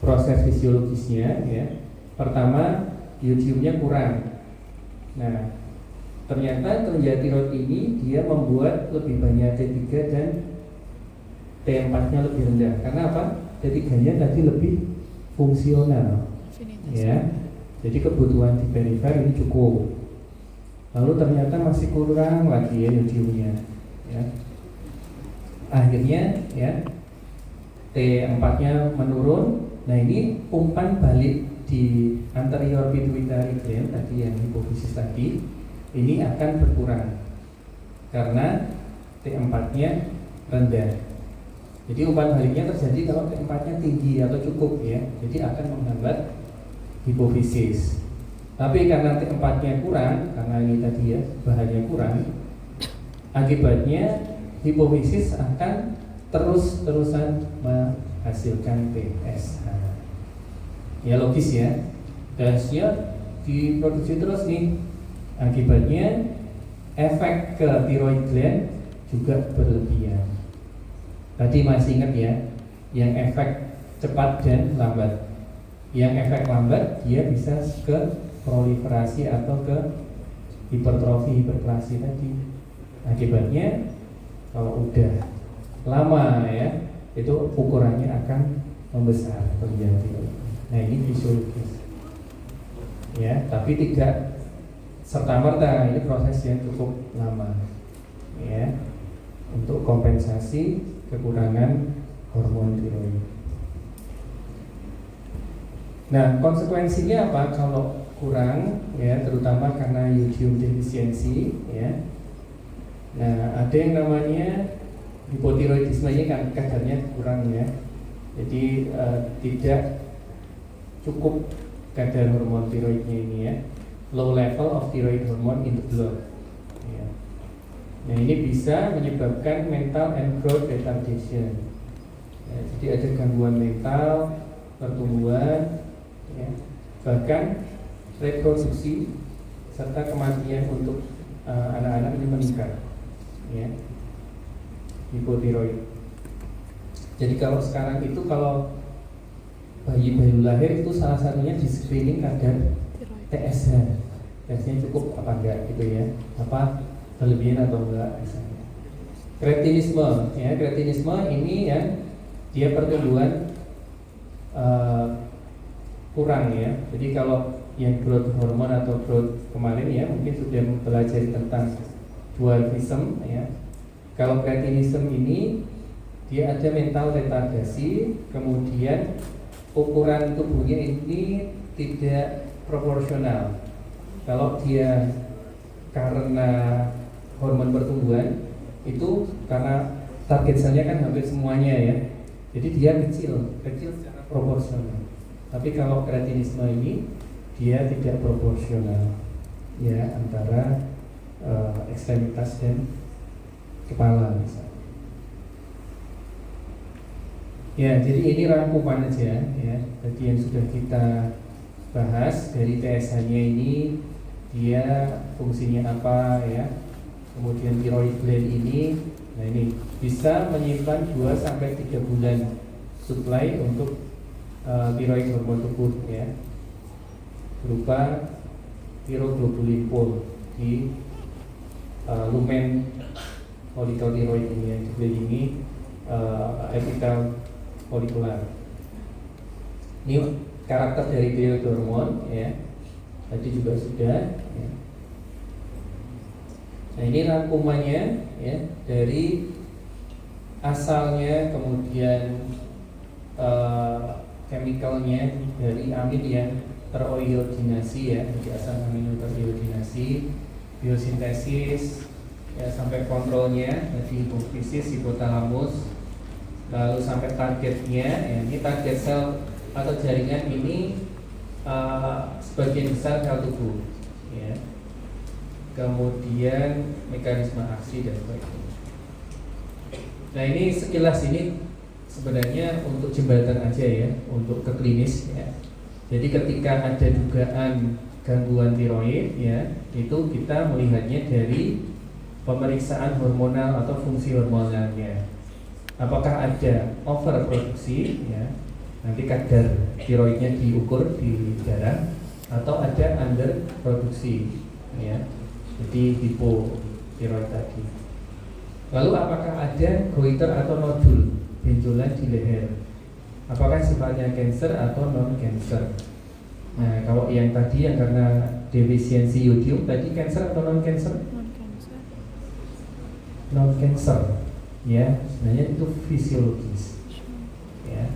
[SPEAKER 1] proses fisiologisnya, ya, pertama yodiumnya kurang. Nah, ternyata kelenjar tiroid ini dia membuat lebih banyak T3 dan T4-nya lebih rendah. Karena apa? T3-nya tadi lebih fungsional, ya. Jadi kebutuhan di perifer ini cukup. lalu ternyata masih kurang lagi ya yodiumnya ya. Akhirnya ya T4-nya menurun. Nah ini umpan balik di anterior pituitary gland tadi yang hipofisis tadi ini akan berkurang karena T4-nya rendah. Jadi umpan baliknya terjadi kalau T4-nya tinggi atau cukup ya. Jadi akan menghambat hipofisis. Tapi karena T4-nya kurang, karena ini tadi ya bahannya kurang, akibatnya hipofisis akan terus-terusan menghasilkan TSH. Ya logis ya, TSH diproduksi terus nih. Akibatnya efek ke thyroid gland juga berlebihan. Tadi masih ingat ya, yang efek cepat dan lambat. Yang efek lambat dia bisa ke proliferasi atau ke hipertrofi hiperplasi tadi. Akibatnya kalau udah lama ya, itu ukurannya akan membesar terjadi. Nah ini fisiologis ya, tapi tidak serta-merta, ini proses yang cukup lama ya untuk kompensasi kekurangan hormon tiroid. Nah konsekuensinya apa kalau kurang ya, terutama karena yodium defisiensi ya. Nah ada yang namanya hipotiroidisme, ini kan kadarnya kurang ya, jadi tidak cukup kadar hormon tiroidnya ini ya, low level of thyroid hormone in the blood ya. Nah ini bisa menyebabkan mental and growth retardation ya, jadi ada gangguan mental, pertumbuhan ya, bahkan reproduksi serta kematian untuk anak-anak ini meningkat ya, hipotiroid. Jadi kalau sekarang itu kalau bayi baru lahir itu salah satunya di screening kadar TSH, TSH-nya cukup apa enggak gitu ya, apa berlebihan atau enggak misalnya. Kretinisme ya, kretinisme ini ya dia pertumbuhan kurang ya. Jadi kalau yang growth hormone atau growth kemarin ya mungkin sudah mempelajari tentang dwarfism ya. Kalau kretinisme ini dia ada mental retardasi, kemudian ukuran tubuhnya ini tidak proporsional. Kalau dia karena hormon pertumbuhan itu karena target selnya kan hampir semuanya ya, jadi dia kecil secara proporsional. Tapi kalau kretinisme ini dia tidak proporsional ya antara ekstremitas dan kepala misalnya. Ya, jadi ini rangkuman aja ya. Jadi yang sudah kita bahas dari TSH-nya ini dia fungsinya apa ya. Kemudian thyroid gland ini, nah ini bisa menyimpan 2 sampai 3 bulan supply untuk thyroid hormon tubuh ya. Berupa thyroglobulin pool di lumen follicle thyroid ini yang dikelilingi epitel folikular. Ini karakter dari thyroid hormon ya. Tadi juga sudah ya. Nah ini rangkumannya ya, dari asalnya, kemudian chemicalnya dari amin yang teroiodinasi ya, jadi asal amino teroiodinasi, biosintesis ya, sampai kontrolnya dari hipofisis, hipotalamus, lalu sampai targetnya ya, ini target sel atau jaringan ini sebagian besar sel tubuh ya. Kemudian mekanisme aksi dan sebagainya. Nah ini sekilas ini sebenarnya untuk jembatan aja ya, untuk ke klinis ya. Jadi ketika ada dugaan gangguan tiroid ya, itu kita melihatnya dari pemeriksaan hormonal atau fungsi hormonalnya. Apakah ada overproduksi ya, nanti kadar tiroidnya diukur di darah, atau ada underproduksi ya, jadi hipotiroid tadi. Lalu apakah ada goiter atau nodul benjolan di leher? Apakah sifatnya cancer atau non cancer? Nah kalau yang tadi yang karena defisiensi yodium tadi cancer atau non cancer? Non cancer, ya sebenarnya itu fisiologis, ya.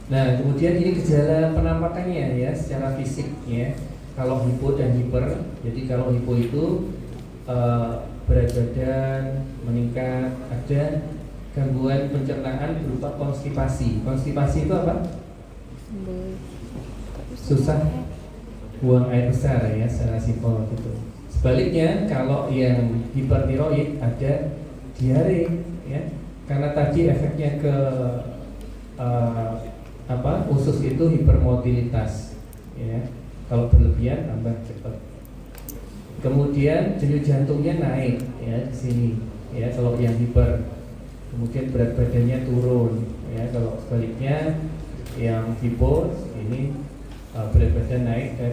[SPEAKER 1] Nah kemudian ini gejala penampakannya ya secara fisik ya. Kalau hipo dan hiper, jadi kalau hipo itu berat badan meningkat, ada gangguan pencernaan berupa konstipasi. Konstipasi itu apa? Susah buang air besar ya secara simpel gitu. Sebaliknya kalau yang hipertiroid ada diare ya, karena tadi efeknya ke usus itu hipermotilitas ya. Kalau berlebihan tambah cepat. Kemudian denyut jantungnya naik ya di sini ya kalau yang hiper. Kemudian berat badannya turun ya. Kalau sebaliknya yang hipo ini berat badan naik dan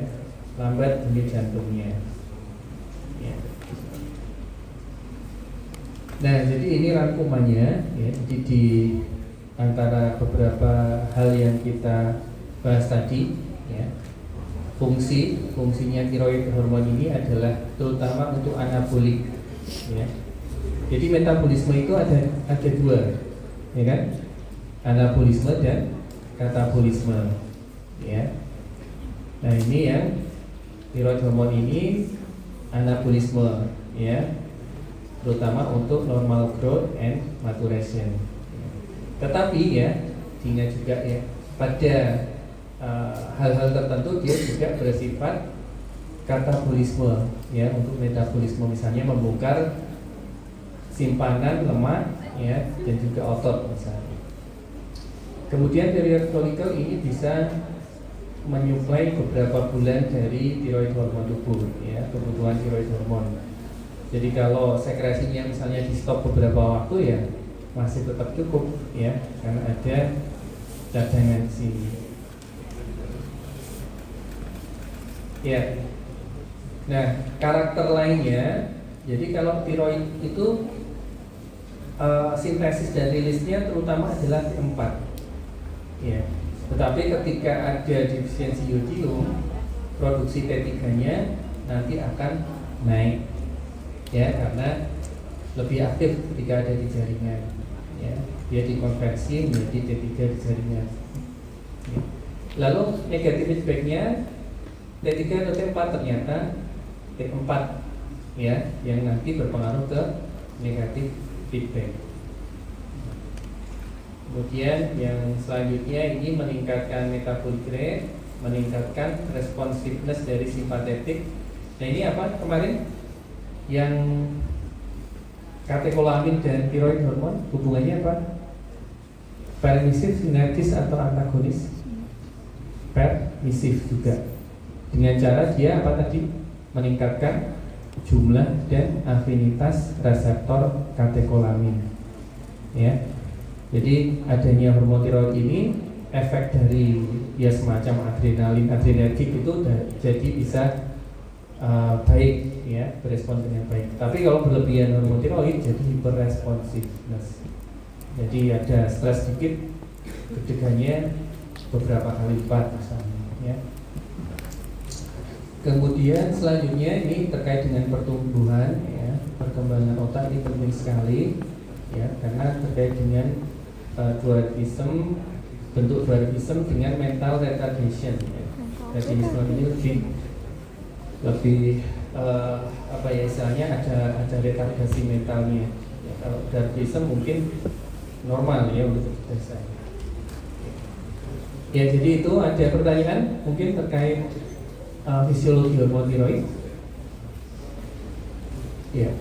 [SPEAKER 1] lambat denyut jantungnya ya. Nah jadi ini rangkumannya ya. Jadi di antara beberapa hal yang kita bahas tadi ya, fungsinya tiroid hormon ini adalah terutama untuk anabolik ya. Jadi metabolisme itu ada dua ya kan, anabolisme dan katabolisme ya. Nah ini yang tiroid hormon ini anabolisme ya, terutama untuk normal growth and maturation. Tetapi ya diingat juga ya, pada hal-hal tertentu dia juga bersifat katabolisme ya, untuk metabolisme misalnya membongkar simpanan lemak ya dan juga otot misalnya. Kemudian period follicle ini bisa menyuplai beberapa bulan dari tiroid hormon tubuh ya, kebutuhan tiroid hormon. Jadi kalau sekresinya misalnya di stop beberapa waktu ya masih tetap cukup ya, karena ada cadangan sini. Ya. Nah, karakter lainnya, jadi kalau tiroid itu sintesis dan rilisnya terutama adalah T4. Ya. Tetapi ketika ada defisiensi yodium, produksi T3-nya nanti akan naik. Ya, karena lebih aktif ketika ada di jaringan. Ya, dia dikonversi menjadi T3 di jaringan. Ya. Lalu negatif feedbacknya T3 atau T4 ternyata T4 ya, yang nanti berpengaruh ke negatif feedback. Kemudian yang selanjutnya ini meningkatkan metabolic rate, meningkatkan responsiveness dari simpatetik. Nah ini apa kemarin yang katekolamin dan tiroid hormon hubungannya apa? Permisif, sinergis atau antagonis? Permisif juga. Dengan cara dia apa tadi? Meningkatkan jumlah dan afinitas reseptor katekolamin. Ya. Jadi adanya hormon tiroid ini efek dari ya semacam adrenergik itu jadi bisa baik ya, berespon dengan baik. Tapi kalau berlebihan hormon tiroid jadi hiperresponsiveness. Jadi ada stres sedikit, kedegannya beberapa kali lipat misalnya ya. Kemudian selanjutnya ini terkait dengan pertumbuhan ya, perkembangan otak ini penting sekali ya, karena terkait dengan dwarfism, bentuk dwarfism dengan mental retardation ya. Retardation ini lebih apa ya istilahnya, ada retardasi mentalnya ya. Kalau dwarfism mungkin normal ya untuk kita. Ya jadi itu ada pertanyaan mungkin terkait fisiologi hormon tiroid. Ya.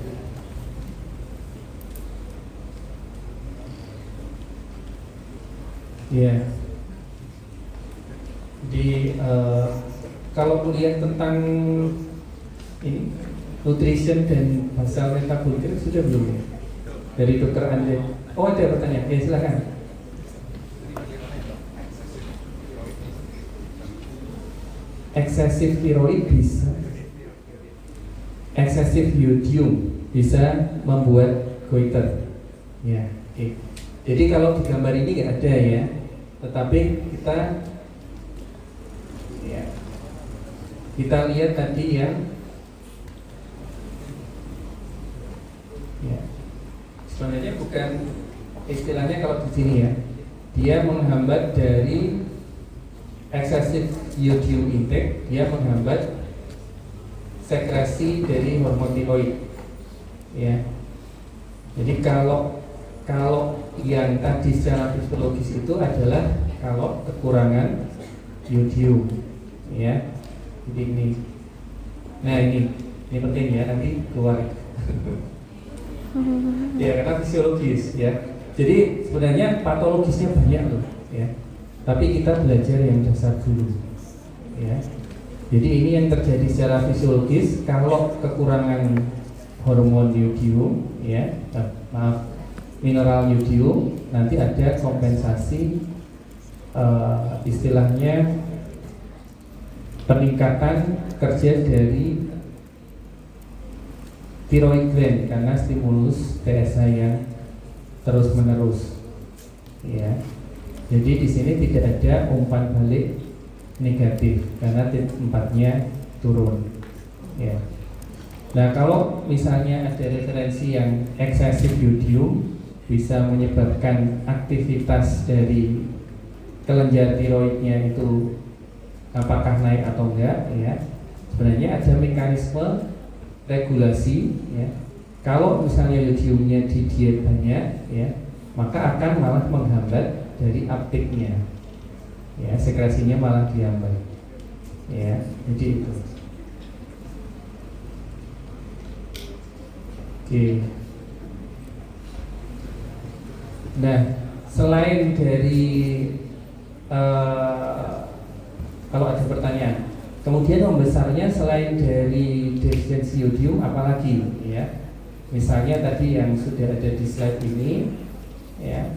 [SPEAKER 1] Ya. Di kalau kuliah tentang ini nutrition dan basal metabolik sudah belum ya? Dari dokter Andre. Oh ada pertanyaan, ya silakan. Eksesif tiroid bisa, eksesif yodium bisa membuat goiter. Ya, oke. Jadi kalau di gambar ini nggak ada ya, tetapi kita Ya. Kita lihat tadi yang ya. Sebenarnya bukan istilahnya kalau di sini ya, dia menghambat dari excessive iodium intake, dia menghambat sekresi dari hormon tiroid. Ya. Jadi kalau yang tadi secara fisiologis itu adalah kalau kekurangan iodium, ya. Jadi ini, nah ini penting ya, nanti keluar. Ya karena fisiologis ya. Jadi sebenarnya patologisnya banyak loh, ya. Tapi kita belajar yang dasar dulu, ya. Jadi ini yang terjadi secara fisiologis kalau kekurangan hormon iodium, ya, mineral iodium, nanti ada kompensasi, istilahnya peningkatan kerja dari thyroid gland karena stimulus TSH yang terus menerus, ya. Jadi di sini tidak ada umpan balik negatif karena tempatnya turun, ya. Nah kalau misalnya ada referensi yang eksesif iodium bisa menyebabkan aktivitas dari kelenjar tiroidnya itu apakah naik atau enggak, ya. Sebenarnya ada mekanisme regulasi, ya. Kalau misalnya iodiumnya di diet banyak, ya, maka akan malah menghambat dari uptake-nya, ya, sekresinya malah dihambat, ya. Jadi itu. Oke. Nah, selain dari kalau ada pertanyaan, kemudian membesarnya selain dari defisiensi iodium apalagi, ya? Misalnya tadi yang sudah ada di slide ini, ya,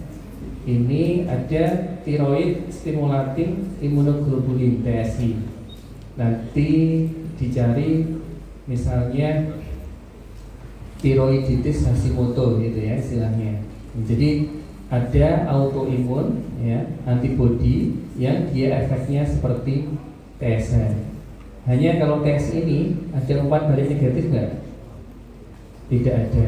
[SPEAKER 1] ini ada thyroid stimulating immunoglobulin TSI. Nanti dicari misalnya thyroiditis Hashimoto gitu ya istilahnya. Jadi ada autoimun, ya, antibody yang dia efeknya seperti TSH. Hanya kalau TS ini ada umpan balik negatif nggak? Tidak ada,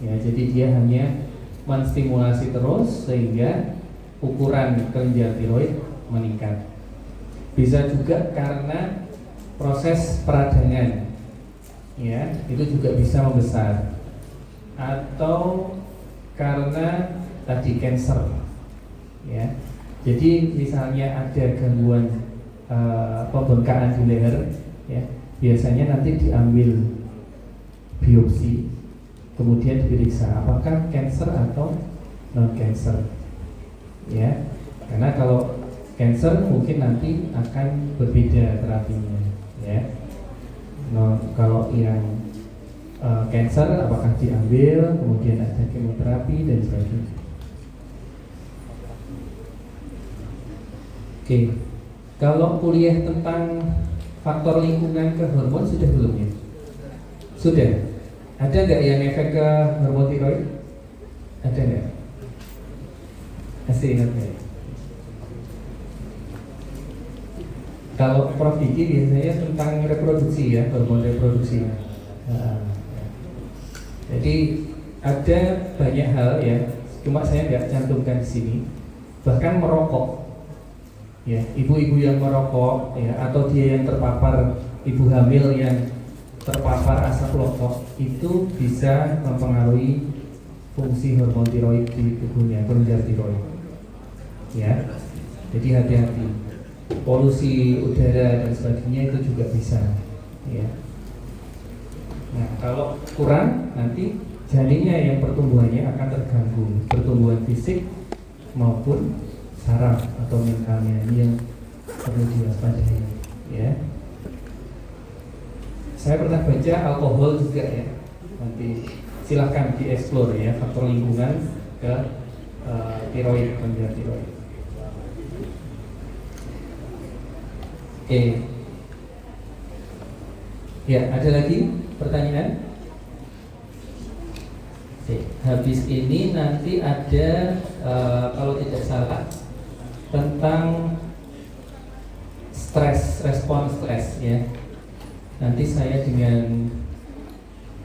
[SPEAKER 1] ya. Jadi dia hanya menstimulasi terus sehingga ukuran kelenjar tiroid meningkat. Bisa juga karena proses peradangan, ya, itu juga bisa membesar. Atau karena tadi cancer, ya. Jadi misalnya ada gangguan pembengkakan di leher, ya, biasanya nanti diambil biopsi, kemudian diperiksa apakah cancer atau non cancer, ya. Karena kalau cancer mungkin nanti akan berbeda terapinya, ya. Nah, kalau yang cancer apakah diambil, kemudian ada kemoterapi dan sebagainya. Oke, kalau kuliah tentang faktor lingkungan ke hormon sudah belum ya? Sudah. Ada nggak yang efek ke hormon tiroid? Ada nggak? Masih ingat nggak? Kalau Prof Diki biasanya tentang reproduksi, ya, hormon reproduksi. Jadi ada banyak hal, ya, cuma saya nggak cantumkan di sini. Bahkan merokok, ya, ibu-ibu yang merokok, ya, atau dia yang terpapar, ibu hamil yang terpapar asap rokok itu bisa mempengaruhi fungsi hormon tiroid di tubuhnya, kelenjar tiroid, ya. Jadi hati-hati. Polusi udara dan sebagainya itu juga bisa, ya. Nah, kalau kurang nanti janinnya yang pertumbuhannya akan terganggu, pertumbuhan fisik maupun saraf atau mentalnya, ini yang perlu diwaspadai, ya. Saya pernah baca alkohol juga, ya. Nanti silahkan dieksplor, ya, faktor lingkungan ke tiroid, kelenjar tiroid. Oke. Ya, ada lagi pertanyaan? Oke. Habis ini nanti ada kalau tidak salah tentang respon stres ya. Nanti saya dengan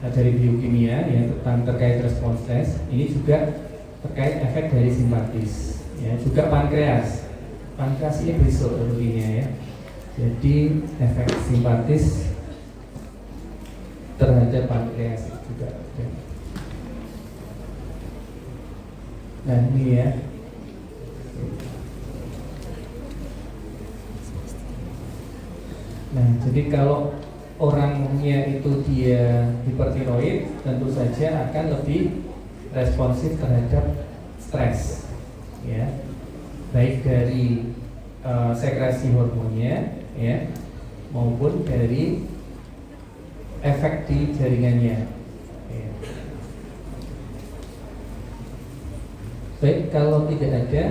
[SPEAKER 1] dari biokimia ya tentang terkait respon stres, ini juga terkait efek dari simpatis ya, juga pankreas. Pankreas ini besok ruginya ya. Jadi efek simpatis terhadap pankreas juga. Nah ini ya. Nah jadi kalau orangnya itu dia hipertiroid, tentu saja akan lebih responsif terhadap stres ya, baik dari sekresi hormonnya ya, maupun dari efek di jaringannya ya. Baik, kalau tidak ada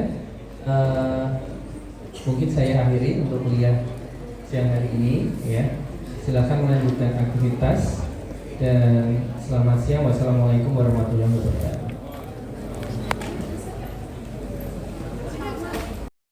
[SPEAKER 1] mungkin saya akhiri untuk kuliah siang hari ini ya. Silakan melanjutkan aktivitas dan selamat siang. Wassalamualaikum warahmatullahi wabarakatuh.